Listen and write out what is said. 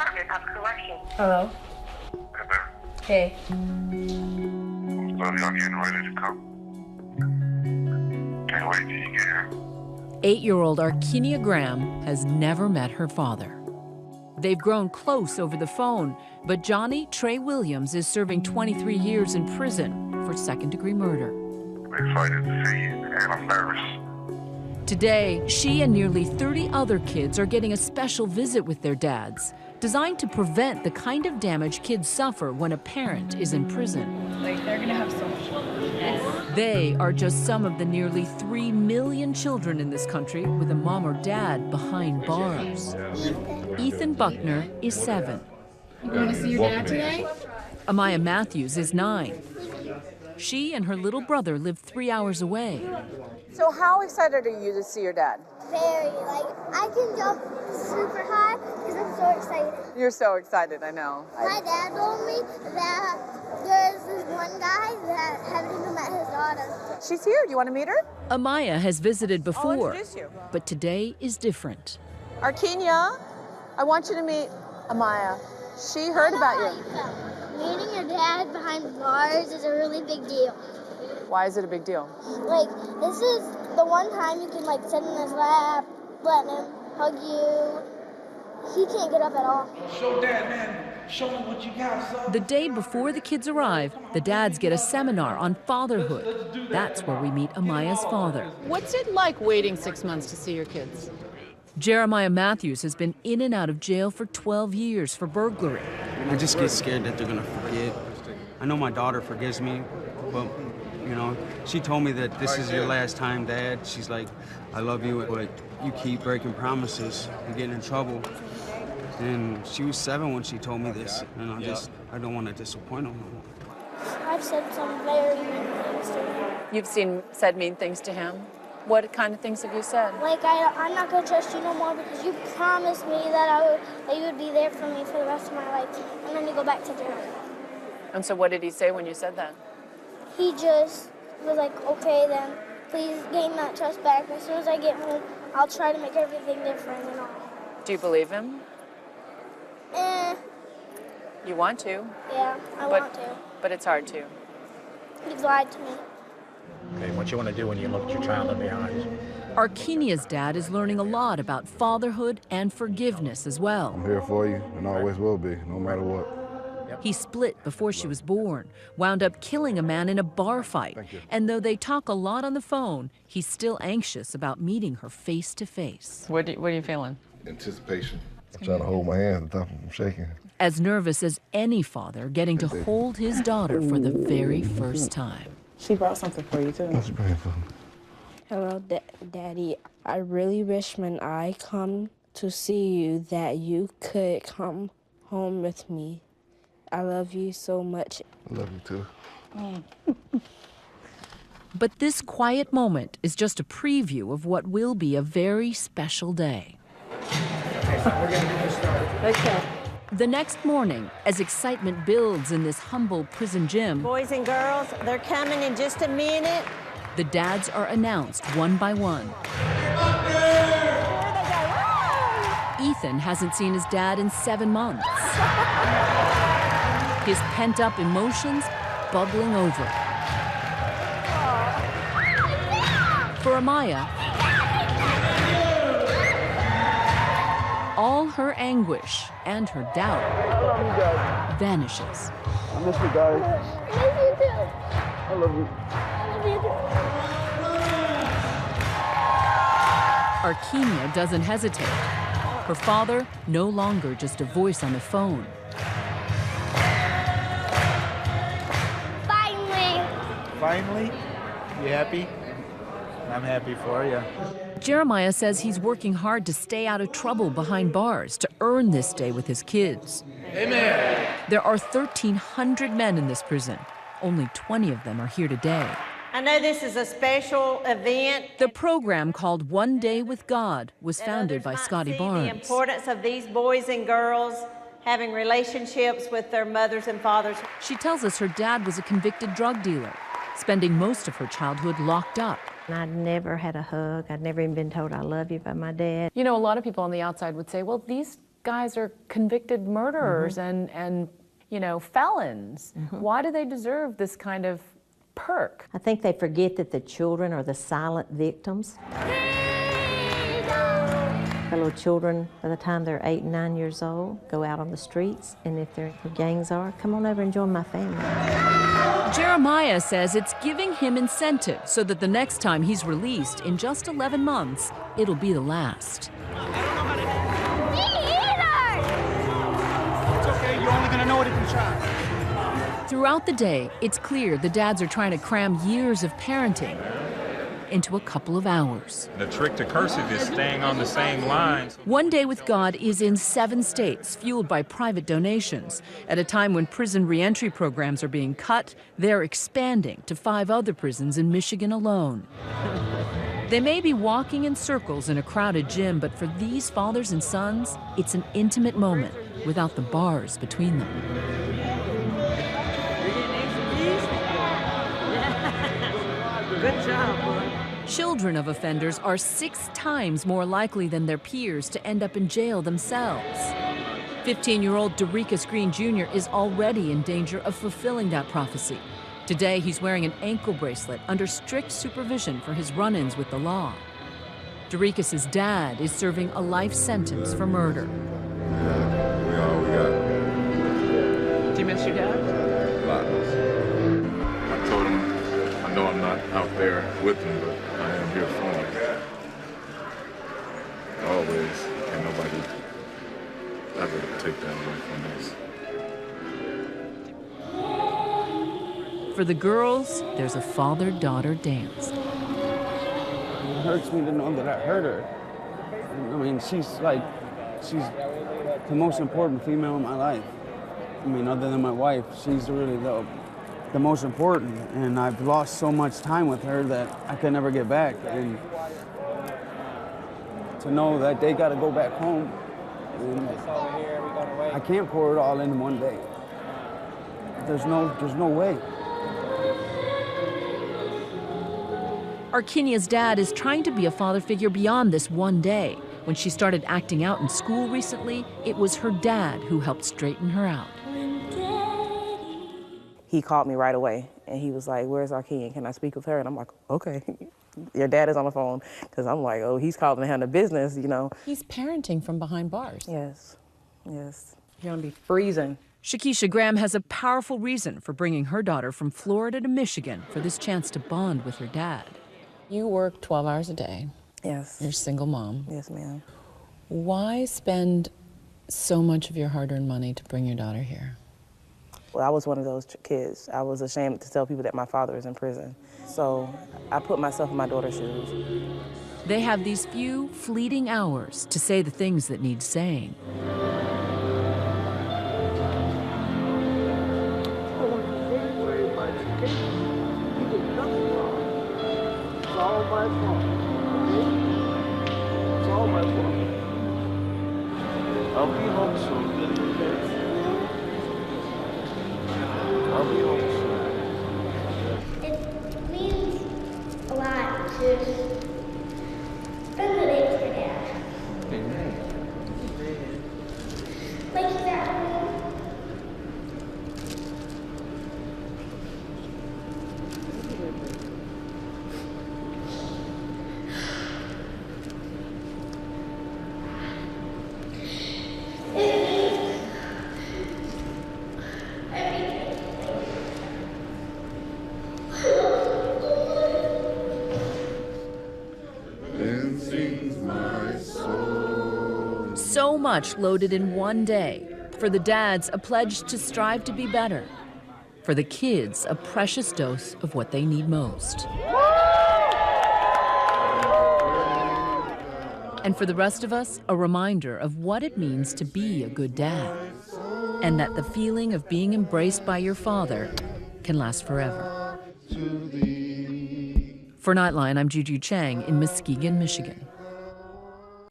Department of Corrections. Hello? Hey. So y'all getting ready to come? Can't wait till you get here. 8-year-old Arkinia Graham has never met her father. They've grown close over the phone, but Johnny Trey Williams is serving 23 years in prison for second-degree murder. I'm excited to see you, and I'm nervous. Today, she and nearly 30 other kids are getting a special visit with their dads, designed to prevent the kind of damage kids suffer when a parent is in prison. Like, they're gonna have so much fun. They are just some of the nearly 3 million children in this country with a mom or dad behind bars. Ethan Buckner is 7. You wanna see your dad today? Amaya Matthews is 9. She and her little brother live 3 hours away. So how excited are you to see your dad? Very. Like, I can jump super high because I'm so excited. You're so excited, I know. My dad told me that there's this one guy that haven't even met his daughter. She's here. Do you want to meet her? Amaya has visited I'll before, introduce you. but today is different. Arkinia, I want you to meet Amaya. She heard about you. Meeting your dad behind bars is a really big deal. Why is it a big deal? Like, this is the one time you can, like, sit in his lap, let him hug you. He can't get up at all. Show Dad, man. Show me what you got, son. The day before the kids arrive, the dads get a seminar on fatherhood. That's where we meet Amaya's father. What's it like waiting 6 months to see your kids? Jeremiah Matthews has been in and out of jail for 12 years for burglary. I just get scared that they're gonna forget. I know my daughter forgives me, but you know, she told me that this is your last time, Dad. She's like, I love you, but you keep breaking promises and getting in trouble. And she was 7 when she told me this, and I don't want to disappoint her. I've said some very mean things to him. You've said mean things to him? What kind of things have you said? Like, I'm not going to trust you no more because you promised me that you would be there for me for the rest of my life, and then you go back to jail. And so what did he say when you said that? He just was like, okay, then please gain that trust back. As soon as I get home, I'll try to make everything different and all. Do you believe him? You want to, Yeah, I want to. but it's hard to. He's lied to me. Okay, what you want to do when you look at your child in the eyes? Arkinia's dad is learning a lot about fatherhood and forgiveness as well. I'm here for you and always will be, no matter what. He split before she was born, wound up killing a man in a bar fight. And though they talk a lot on the phone, he's still anxious about meeting her face to face. What are you feeling? Anticipation. I'm trying to hold my hand and I'm shaking. As nervous as any father getting to hold his daughter for the very first time. She brought something for you, too. What's she bringing for me? Hello, Daddy. I really wish when I come to see you that you could come home with me. I love you so much. I love you too. But this quiet moment is just a preview of what will be a very special day. Okay. The next morning, as excitement builds in this humble prison gym, Boys and girls, they're coming in just a minute. the dads are announced one by one. Ethan hasn't seen his dad in 7 months. His pent-up emotions bubbling over. For Amaya, all her anguish and her doubt vanishes. I miss you guys. I miss you too. I love you. Arkinia doesn't hesitate. Her father, no longer just a voice on the phone. Finally? You happy? I'm happy for you. Jeremiah says he's working hard to stay out of trouble behind bars to earn this day with his kids. Amen. There are 1,300 men in this prison. Only 20 of them are here today. I know this is a special event. The program called One Day with God was founded by Scotty The Barnes. importance of these boys and girls having relationships with their mothers and fathers. She tells us her dad was a convicted drug dealer, spending most of her childhood locked up. I'd never had a hug. I'd never even been told I love you by my dad. You know, a lot of people on the outside would say, well, these guys are convicted murderers and you know, felons. Why do they deserve this kind of perk? I think they forget that the children are the silent victims. The little children, by the time they're 8 and 9 years old, go out on the streets, and if their gangs are, come on over and join my family. Jeremiah says it's giving him incentive so that the next time he's released in just 11 months, it'll be the last. It's okay, you're only gonna know it if you try. Throughout the day, it's clear the dads are trying to cram years of parenting into a couple of hours. The trick to cursive is staying on the same line. One Day with God is in 7 states, fueled by private donations. At a time when prison reentry programs are being cut, they're expanding to 5 other prisons in Michigan alone. They may be walking in circles in a crowded gym, but for these fathers and sons, it's an intimate moment without the bars between them. Good job, boy. Children of offenders are 6 times more likely than their peers to end up in jail themselves. 15-year-old Derikas Green Jr. is already in danger of fulfilling that prophecy. Today, he's wearing an ankle bracelet under strict supervision for his run-ins with the law. Derikas' dad is serving a life sentence for murder. We got. Do you miss your dad? Lots. I told him, I know I'm not out there with him, but I am here for him. Always. Can't nobody ever take that away from us. For the girls, there's a father-daughter dance. It hurts me to know that I hurt her. I mean, she's the most important female in my life. I mean, other than my wife, she's really the most important. And I've lost so much time with her that I could never get back. And to know that they got to go back home, and I can't pour it all in one day. There's no way. Arkenya's dad is trying to be a father figure beyond this one day. When she started acting out in school recently, it was her dad who helped straighten her out. He called me right away, and he was like, "Where's Arkenya? Can I speak with her?" And I'm like, "Okay." Your dad is on the phone, because I'm like, oh, he's calling to handle business, you know. He's parenting from behind bars. Yes, yes. You're gonna be freezing. Shakisha Graham has a powerful reason for bringing her daughter from Florida to Michigan for this chance to bond with her dad. You work 12 hours a day. Yes. You're a single mom. Yes, ma'am. Why spend so much of your hard-earned money to bring your daughter here? Well, I was one of those kids. I was ashamed to tell people that my father is in prison. So I put myself in my daughter's shoes. They have these few fleeting hours to say the things that need saying. It's all my fault. It's all my fault. I'll be home soon. I'll be home soon. It means a lot to spend the day with your dad. Like he's at home. So much loaded in one day. For the dads, a pledge to strive to be better. For the kids, a precious dose of what they need most. And for the rest of us, a reminder of what it means to be a good dad. And that the feeling of being embraced by your father can last forever. For Nightline, I'm Juju Chang in Muskegon, Michigan.